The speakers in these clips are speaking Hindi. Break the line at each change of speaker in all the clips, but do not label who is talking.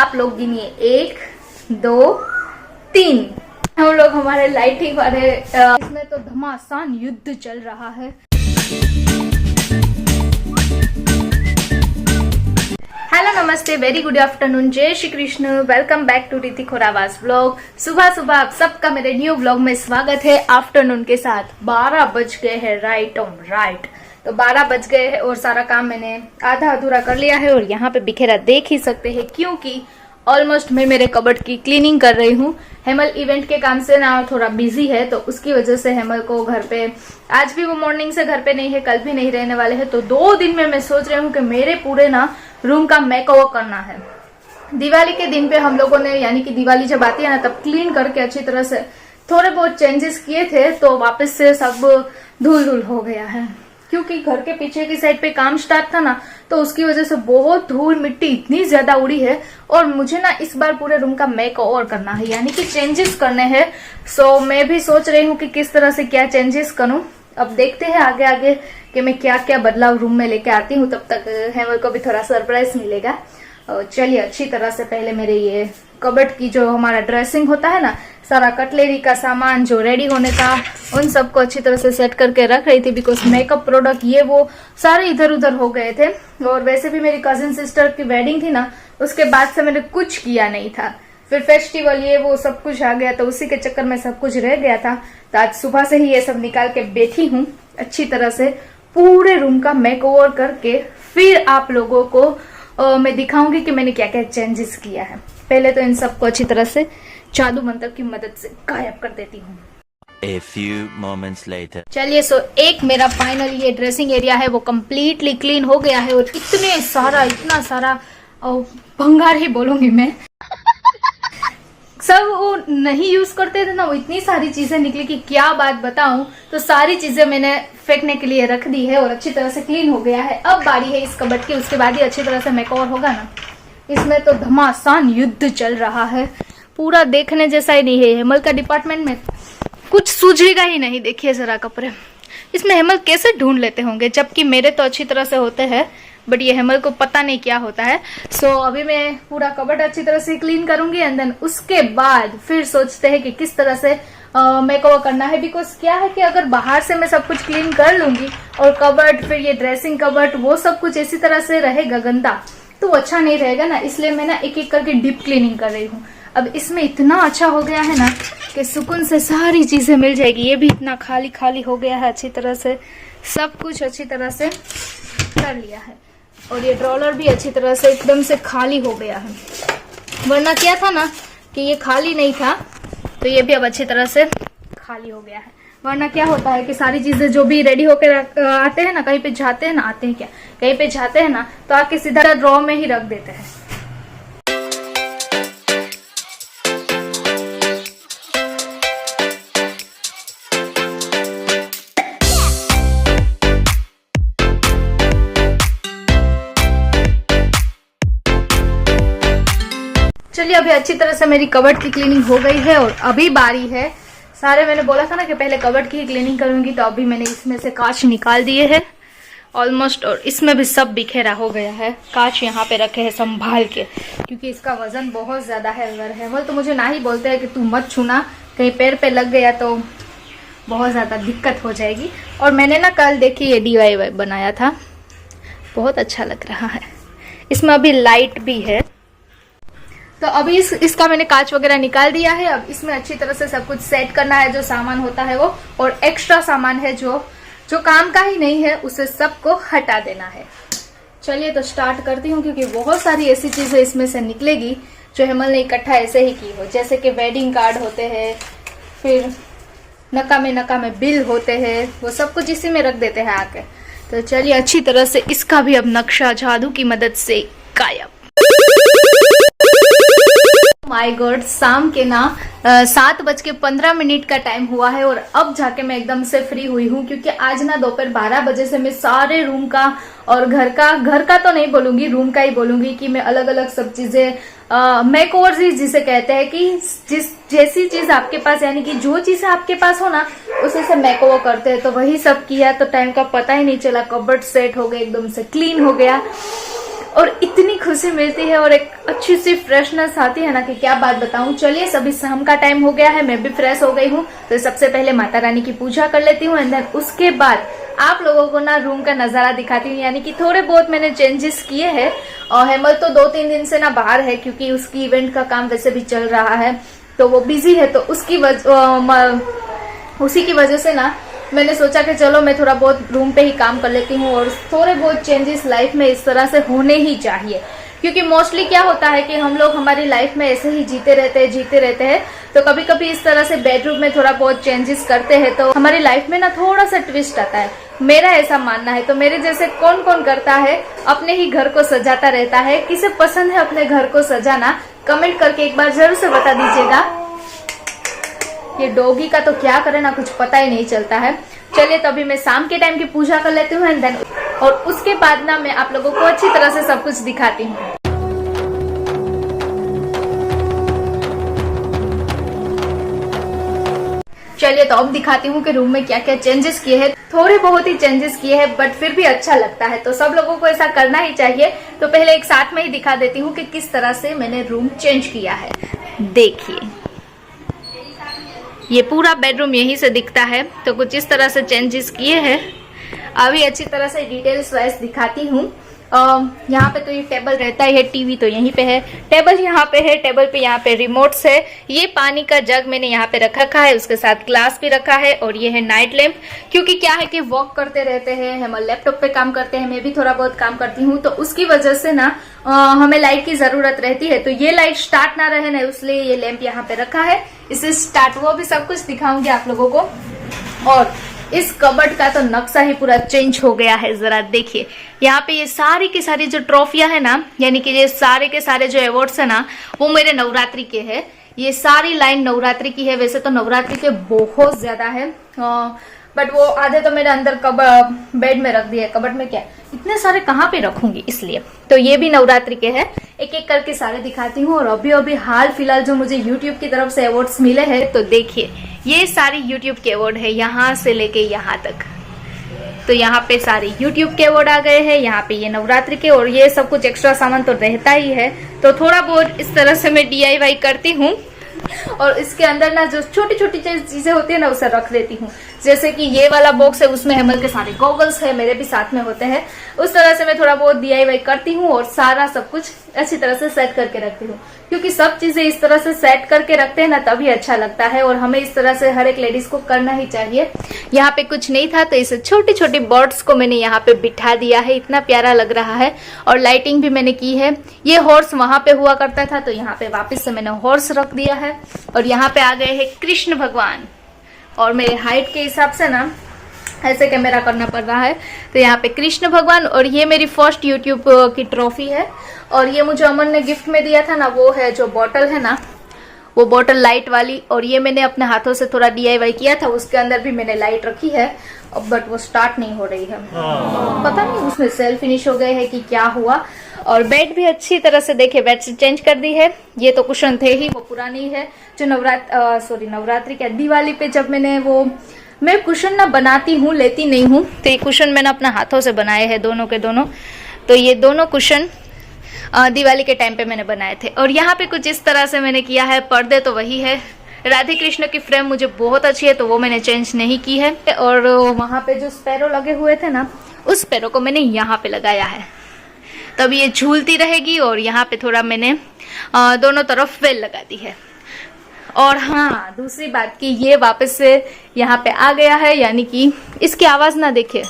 आप लोग गिनिए 1 2 3। हम लोग हमारे लाइटिंग वाले इसमें तो घमासान युद्ध चल रहा है। हेलो नमस्ते, वेरी गुड आफ्टरनून, जय Shri Krishna. Welcome back to Riti Khorawas vlog. सुबह सुबह आप सबका मेरे न्यू व्लॉग में स्वागत है। आफ्टरनून के साथ 12 बज गए हैं, राइट ऑन राइट। तो 12 बज गए हैं और सारा काम मैंने आधा अधूरा कर लिया है और यहाँ पे बिखेरा देख ही सकते हैं क्योंकि ऑलमोस्ट मैं मेरे कबर्ड की क्लीनिंग कर रही हूँ। हेमल इवेंट के काम से ना थोड़ा बिजी है तो उसकी वजह से हेमल को घर पे, आज भी वो मॉर्निंग से घर पे नहीं है, कल भी नहीं रहने वाले हैं। तो 2 दिन में मैं सोच रही हूँ कि मेरे पूरे ना रूम का मेकओवर करना है। दिवाली के दिन पे हम लोगों ने, यानी कि दिवाली जब आती है ना, तब क्लीन करके अच्छी तरह से थोड़े बहुत चेंजेस किए थे तो वापस से सब धूल धूल हो गया है क्योंकि घर के पीछे की साइड पे काम स्टार्ट था ना, तो उसकी वजह से बहुत धूल मिट्टी इतनी ज्यादा उड़ी है और मुझे ना इस बार पूरे रूम का मेकओवर करना है, यानी कि चेंजेस करने हैं। सो मैं भी सोच रही हूँ कि किस तरह से क्या चेंजेस करूँ। अब देखते हैं आगे आगे कि मैं क्या क्या बदलाव रूम में लेके आती हूँ। तब तक हेमल को भी थोड़ा सरप्राइज मिलेगा। चलिए अच्छी तरह से पहले मेरे ये कबर्ड की जो हमारा ड्रेसिंग होता है ना, सारा कटलेरी का सामान जो रेडी होने का, उन सबको अच्छी तरह से सेट करके रख रही थी बिकॉज मेकअप प्रोडक्ट ये वो सारे इधर उधर हो गए थे। और वैसे भी मेरी कजिन सिस्टर की वेडिंग थी ना, उसके बाद से मैंने कुछ किया नहीं था। फिर फेस्टिवल ये वो सब कुछ आ गया तो उसी के चक्कर में सब कुछ रह गया था। तो आज सुबह से ही ये सब निकाल के बैठी हूँ अच्छी तरह से पूरे रूम का मेकओवर करके। फिर आप लोगों को मैं दिखाऊंगी कि मैंने क्या क्या चेंजेस किया है। पहले तो इन सबको अच्छी तरह से जादू मंत्र की मदद से गायब कर देती हूँ।
A few moments later.
चलिए सो एक मेरा फाइनल ये ड्रेसिंग एरिया है वो कम्प्लीटली क्लीन हो गया है और इतना सारा भंगार ही बोलूंगी मैं। सब वो नहीं यूज करते थे ना, वो इतनी सारी चीजें निकली कि क्या बात बताऊं। तो सारी चीजें मैंने फेंकने के लिए रख दी है और अच्छी तरह से क्लीन हो गया है। अब बारी है इस कबर्ड की, उसके बाद ही अच्छी तरह से मेकओवर होगा ना। इसमें तो घमासान युद्ध चल रहा है, पूरा देखने जैसा ही नहीं है। हेमल का डिपार्टमेंट में कुछ सूझेगा ही नहीं। देखिए जरा कपड़े, इसमें हेमल कैसे ढूंढ लेते होंगे, जबकि मेरे तो अच्छी तरह से होते हैं बट ये हेमल को पता नहीं क्या होता है। सो अभी मैं पूरा कबर्ड अच्छी तरह से क्लीन करूंगी एंड देन उसके बाद फिर सोचते हैं कि किस तरह से मेकओवर करना है। बिकॉज क्या है कि अगर बाहर से मैं सब कुछ क्लीन कर लूंगी और कबर्ड, फिर ये ड्रेसिंग कबर्ड, वो सब कुछ इसी तरह से रहेगा गंदा तो अच्छा नहीं रहेगा ना। इसलिए मैं ना एक एक करके डीप क्लीनिंग कर रही हूँ। अब इसमें इतना अच्छा हो गया है ना कि सुकून से सारी चीजें मिल जाएगी। ये भी इतना खाली खाली हो गया है, अच्छी तरह से सब कुछ अच्छी तरह से कर लिया है। और ये ड्रॉलर भी अच्छी तरह से एकदम से खाली हो गया है, वरना क्या था ना कि ये खाली नहीं था, तो ये भी अब अच्छी तरह से खाली हो गया है। वरना क्या होता है कि सारी चीजें जो भी रेडी होकर आते हैं ना, कहीं पे जाते हैं ना, आते हैं क्या, कहीं पे जाते हैं ना तो आके सीधा ड्रॉ में ही रख देते हैं। चलिए अभी अच्छी तरह से मेरी कबर्ड की क्लीनिंग हो गई है और अभी बारी है, सारे मैंने बोला था ना कि पहले कबर्ड की ही क्लीनिंग करूंगी, तो अभी मैंने इसमें से कांच निकाल दिए हैं ऑलमोस्ट और इसमें भी सब बिखेरा हो गया है। कांच यहाँ पे रखे हैं संभाल के क्योंकि इसका वजन बहुत ज्यादा है। अगर हेमल तो मुझे ना ही बोलते हैं कि तू मत छूना, कहीं पैर पे लग गया तो बहुत ज्यादा दिक्कत हो जाएगी। और मैंने ना कल देखी ये DIY बनाया था, बहुत अच्छा लग रहा है। इसमें अभी लाइट भी है। तो अभी इसका मैंने कांच वगैरह निकाल दिया है। अब इसमें अच्छी तरह से सब कुछ सेट करना है, जो सामान होता है वो, और एक्स्ट्रा सामान है जो काम का ही नहीं है उसे सबको हटा देना है। चलिए तो स्टार्ट करती हूँ क्योंकि बहुत सारी ऐसी चीजें इसमें से निकलेगी जो हेमल ने इकट्ठा ऐसे ही की हो, जैसे कि वेडिंग कार्ड होते हैं, फिर नकामे बिल होते हैं, वो सब कुछ इसी में रख देते हैं आके। तो चलिए अच्छी तरह से इसका भी अब नक्शा जादू की मदद से गायब। माय गॉड, शाम के ना 7:15 का टाइम हुआ है और अब जाके मैं एकदम से फ्री हुई हूँ क्योंकि आज ना दोपहर 12 बजे से मैं सारे रूम का और घर का तो नहीं बोलूंगी, रूम का ही बोलूंगी कि मैं अलग अलग सब चीजें मेकओवर जिसे कहते हैं कि जैसी चीज आपके पास, यानी कि जो चीजें आपके पास हो ना उसे से मेकओवर करते हैं, तो वही सब किया। तो टाइम का पता ही नहीं चला, कबर्ड सेट हो गया, एकदम से क्लीन हो गया। और इतनी खुशी मिलती है और एक अच्छी सी फ्रेशनेस आती है ना कि क्या बात बताऊं। चलिए, सभी शाम का टाइम हो गया है, मैं भी फ्रेश हो गई हूँ, तो सबसे पहले माता रानी की पूजा कर लेती हूँ एंड देन उसके बाद आप लोगों को ना रूम का नजारा दिखाती हूँ। यानी कि थोड़े बहुत मैंने चेंजेस किए हैं और हेमल तो 2-3 दिन से ना बाहर है क्योंकि उसकी इवेंट का काम वैसे भी चल रहा है, तो वो बिजी है, तो उसी की वजह से ना मैंने सोचा कि चलो मैं थोड़ा बहुत रूम पे ही काम कर लेती हूँ। और थोड़े बहुत चेंजेस लाइफ में इस तरह से होने ही चाहिए, क्योंकि मोस्टली क्या होता है कि हम लोग हमारी लाइफ में ऐसे ही जीते रहते हैं, तो कभी कभी इस तरह से बेडरूम में थोड़ा बहुत चेंजेस करते हैं तो हमारी लाइफ में ना थोड़ा सा ट्विस्ट आता है, मेरा ऐसा मानना है। तो मेरे जैसे कौन कौन करता है, अपने ही घर को सजाता रहता है, किसे पसंद है अपने घर को सजाना, कमेंट करके एक बार जरूर से बता दीजिएगा। ये डॉगी का तो क्या करे ना, कुछ पता ही नहीं चलता है। चलिए, तो अभी मैं शाम के टाइम की पूजा कर लेती हूँ एंड देन और उसके बाद ना मैं आप लोगों को अच्छी तरह से सब कुछ दिखाती हूँ। चलिए, तो अब दिखाती हूँ कि रूम में क्या क्या चेंजेस किए हैं। थोड़े बहुत ही चेंजेस किए हैं बट फिर भी अच्छा लगता है, तो सब लोगों को ऐसा करना ही चाहिए। तो पहले एक साथ में ही दिखा देती हूँ कि किस तरह से मैंने रूम चेंज किया है। देखिए, ये पूरा बेडरूम यहीं से दिखता है, तो कुछ इस तरह से चेंजेस किए हैं। अभी अच्छी तरह से डिटेल्स वाइज दिखाती हूँ। यहाँ पे तो ये टेबल रहता है, टीवी तो यहीं पे है, टेबल यहाँ पे है, टेबल पे यहाँ पे रिमोट्स है, ये पानी का जग मैंने यहाँ पे रखा है, उसके साथ ग्लास भी रखा है, और ये है नाइट लैम्प। क्योंकि क्या है कि वॉक करते रहते हैं हम, लैपटॉप पे काम करते हैं, मैं भी थोड़ा बहुत काम करती हूँ, तो उसकी वजह से ना हमें लाइट की जरूरत रहती है। तो ये लाइट स्टार्ट ना रहे ना, इसलिए ये लैम्प यहाँ पे रखा है। इसे स्टार्ट वो भी सब कुछ दिखाऊंगी आप लोगों को। और इस कबर्ड का तो नक्शा ही पूरा चेंज हो गया है, जरा देखिए। यहाँ पे ये सारी की सारी जो ट्रॉफियां है ना, यानी कि ये सारे के सारे जो अवार्ड्स है ना, वो मेरे नवरात्रि के हैं। ये सारी लाइन नवरात्रि की है। वैसे तो नवरात्रि के बहुत ज्यादा है, बट वो आधे तो मेरे अंदर बेड में रख दिए। कबर्ड में क्या इतने सारे कहाँ पे रखूंगी, इसलिए। तो ये भी नवरात्रि के हैं, एक एक करके सारे दिखाती हूँ। और अभी हाल फिलहाल जो मुझे YouTube की तरफ से अवार्ड्स मिले हैं, तो देखिए ये सारी YouTube के अवार्ड है, यहाँ से लेके यहाँ तक। तो यहाँ पे सारे YouTube के अवार्ड आ गए हैं, यहाँ पे ये नवरात्रि के, और ये सब कुछ एक्स्ट्रा सामान तो रहता ही है। तो थोड़ा बहुत इस तरह से मैं DIY करती हूँ, और इसके अंदर ना जो छोटी छोटी चीजें होती है ना, उसे रख देती हूँ। जैसे कि ये वाला बॉक्स है, उसमें हेमल के सारे गॉगल्स है, मेरे भी साथ में होते हैं। उस तरह से मैं थोड़ा बहुत DIY करती हूँ और सारा सब कुछ अच्छी तरह से सेट करके रखती हूँ, क्योंकि सब चीजें इस तरह से सेट करके रखते हैं ना, तभी अच्छा लगता है। और हमें इस तरह से हर एक लेडीज को करना ही चाहिए। यहाँ पे कुछ नहीं था, तो इसे छोटी छोटी बर्ड्स को मैंने यहाँ पे बिठा दिया है, इतना प्यारा लग रहा है। और लाइटिंग भी मैंने की है। ये हॉर्स वहां पे हुआ करता था, तो यहाँ पे वापस से मैंने हॉर्स रख दिया है। और यहाँ पे आ गए हैं कृष्ण भगवान, और मेरे हाइट के हिसाब से ना ऐसे कैमरा करना पड़ रहा है। तो यहाँ पे कृष्ण भगवान, और ये मेरी फर्स्ट यूट्यूब की ट्रॉफी है। और ये मुझे अमन ने गिफ्ट में दिया था ना, वो है जो बॉटल है ना, वो बॉटल लाइट वाली। और ये मैंने अपने हाथों से थोड़ा DIY किया था, उसके अंदर भी मैंने लाइट रखी है, बट वो स्टार्ट नहीं हो रही है। पता नहीं उसमें सेल फिनिश हो गए है कि क्या हुआ। और बेड भी अच्छी तरह से देखिए, बेडशीट चेंज कर दी है। ये तो कुशन थे ही, वो पुरानी है जो नवरात्रि क्या दिवाली पे जब मैं कुशन ना बनाती हूँ, लेती नहीं हूँ, तो ये कुशन मैंने अपने हाथों से बनाए हैं, दोनों के दोनों। तो ये दोनों कुशन दिवाली के टाइम पे मैंने बनाए थे। और यहाँ पे कुछ इस तरह से मैंने किया है। पर्दे तो वही है, राधे कृष्ण की फ्रेम मुझे बहुत अच्छी है, तो वो मैंने चेंज नहीं की है। और वहां पे जो स्पैरो लगे हुए थे ना, उस स्पैरो को मैंने यहाँ पे लगाया है, तब ये झूलती रहेगी। और यहाँ पे थोड़ा मैंने दोनों तरफ वेल लगा दी है। और हाँ, दूसरी बात की ये वापस से यहाँ पे आ गया है, यानी कि इसकी आवाज ना देखिए,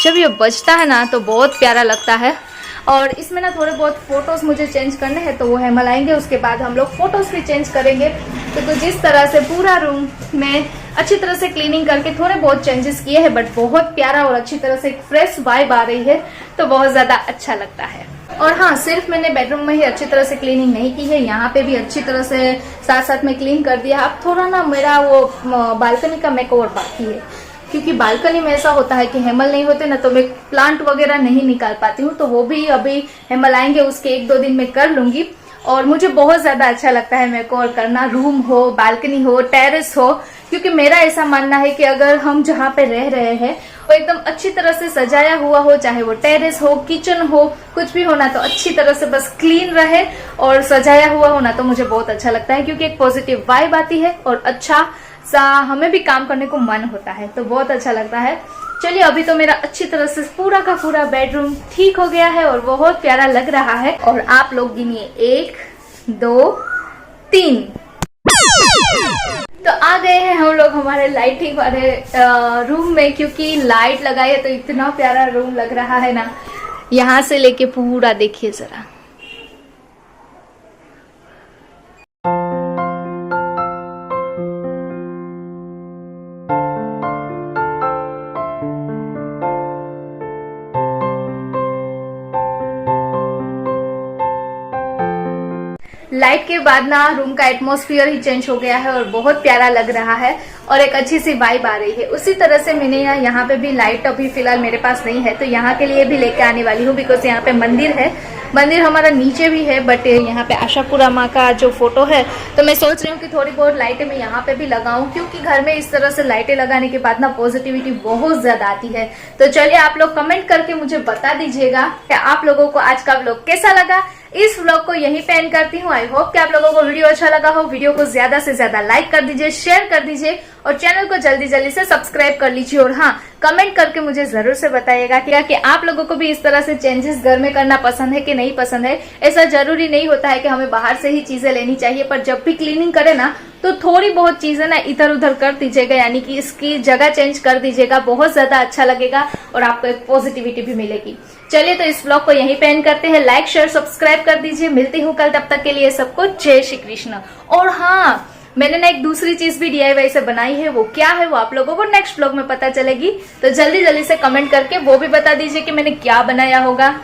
जब ये बजता है ना तो बहुत प्यारा लगता है। और इसमें ना थोड़े बहुत फोटोज मुझे चेंज करने हैं, तो वो हेमल आएंगे, उसके बाद हम लोग फोटोज भी चेंज करेंगे। तो कुछ इस तरह से पूरा रूम में अच्छी तरह से क्लीनिंग करके थोड़े बहुत चेंजेस किए हैं, बट बहुत प्यारा और अच्छी तरह से एक फ्रेश वाइब आ रही है, तो बहुत ज्यादा अच्छा लगता है। और हाँ, सिर्फ मैंने बेडरूम में ही अच्छी तरह से क्लीनिंग नहीं की है, यहाँ पे भी अच्छी तरह से साथ साथ में क्लीन कर दिया। अब थोड़ा ना मेरा वो बालकनी का मेकओवर बाकी है, क्योंकि बालकनी में ऐसा होता है कि हेमल नहीं होते ना, तो मैं प्लांट वगैरह नहीं निकाल पाती हूँ। तो वो भी अभी हेमल आएंगे, उसके 1-2 दिन में कर लूंगी। और मुझे बहुत ज्यादा अच्छा लगता है मेकओवर करना, रूम हो, बालकनी हो, टेरेस हो, क्योंकि मेरा ऐसा मानना है कि अगर हम जहाँ पे रह रहे हैं वो एकदम अच्छी तरह से सजाया हुआ हो, चाहे वो टेरेस हो, किचन हो, कुछ भी होना, तो अच्छी तरह से बस क्लीन रहे और सजाया हुआ होना तो मुझे बहुत अच्छा लगता है, क्योंकि एक पॉजिटिव वाइब आती है और अच्छा सा हमें भी काम करने को मन होता है, तो बहुत अच्छा लगता है। चलिए, अभी तो मेरा अच्छी तरह से पूरा का पूरा बेडरूम ठीक हो गया है और बहुत प्यारा लग रहा है। और आप लोग गिनिए 1 2 3। तो आ गए हैं हम लोग हमारे लाइटिंग वाले रूम में, क्योंकि लाइट लगाई है तो इतना प्यारा रूम लग रहा है ना। यहाँ से लेके पूरा देखिए जरा। लाइट के बाद ना रूम का एटमॉस्फेयर ही चेंज हो गया है और बहुत प्यारा लग रहा है और एक अच्छी सी वाइब आ रही है। उसी तरह से मैंने यहाँ पे भी लाइट अभी फिलहाल मेरे पास नहीं है, तो यहाँ के लिए भी लेके आने वाली हूँ, बिकॉज यहाँ पे मंदिर है। मंदिर हमारा नीचे भी है, बट यहाँ पे आशापुरा माँ का जो फोटो है, तो मैं सोच रही हूँ कि थोड़ी बहुत लाइटें मैं यहाँ पे भी लगाऊं, क्योंकि घर में इस तरह से लाइटें लगाने के बाद ना पॉजिटिविटी बहुत ज्यादा आती है। तो चलिए, आप लोग कमेंट करके मुझे बता दीजिएगा कि आप लोगों को आज का व्लॉग कैसा लगा। इस व्लॉग को यहीं पे एंड करती हूँ। आई होप कि आप लोगों को वीडियो अच्छा लगा हो। वीडियो को ज्यादा से ज्यादा लाइक कर दीजिए, शेयर कर दीजिए और चैनल को जल्दी जल्दी से सब्सक्राइब कर लीजिए। और हाँ, कमेंट करके मुझे जरूर से बताइएगा कि आप लोगों को भी इस तरह से चेंजेस घर में करना पसंद है कि नहीं पसंद है। ऐसा जरूरी नहीं होता है कि हमें बाहर से ही चीजें लेनी चाहिए, पर जब भी क्लीनिंग करे ना तो थोड़ी बहुत चीजें ना इधर उधर कर दीजिएगा, यानी कि इसकी जगह चेंज कर दीजिएगा। बहुत ज्यादा अच्छा लगेगा और आपको एक पॉजिटिविटी भी मिलेगी। चलिए, तो इस ब्लॉग को यहीं पे एंड करते हैं। लाइक शेयर सब्सक्राइब कर दीजिए। मिलती हूँ कल, तब तक के लिए सबको जय श्री कृष्ण। और हाँ, मैंने ना एक दूसरी चीज भी DIY से बनाई है, वो क्या है वो आप लोगों को नेक्स्ट ब्लॉग में पता चलेगी। तो जल्दी जल्दी से कमेंट करके वो भी बता दीजिए कि मैंने क्या बनाया होगा।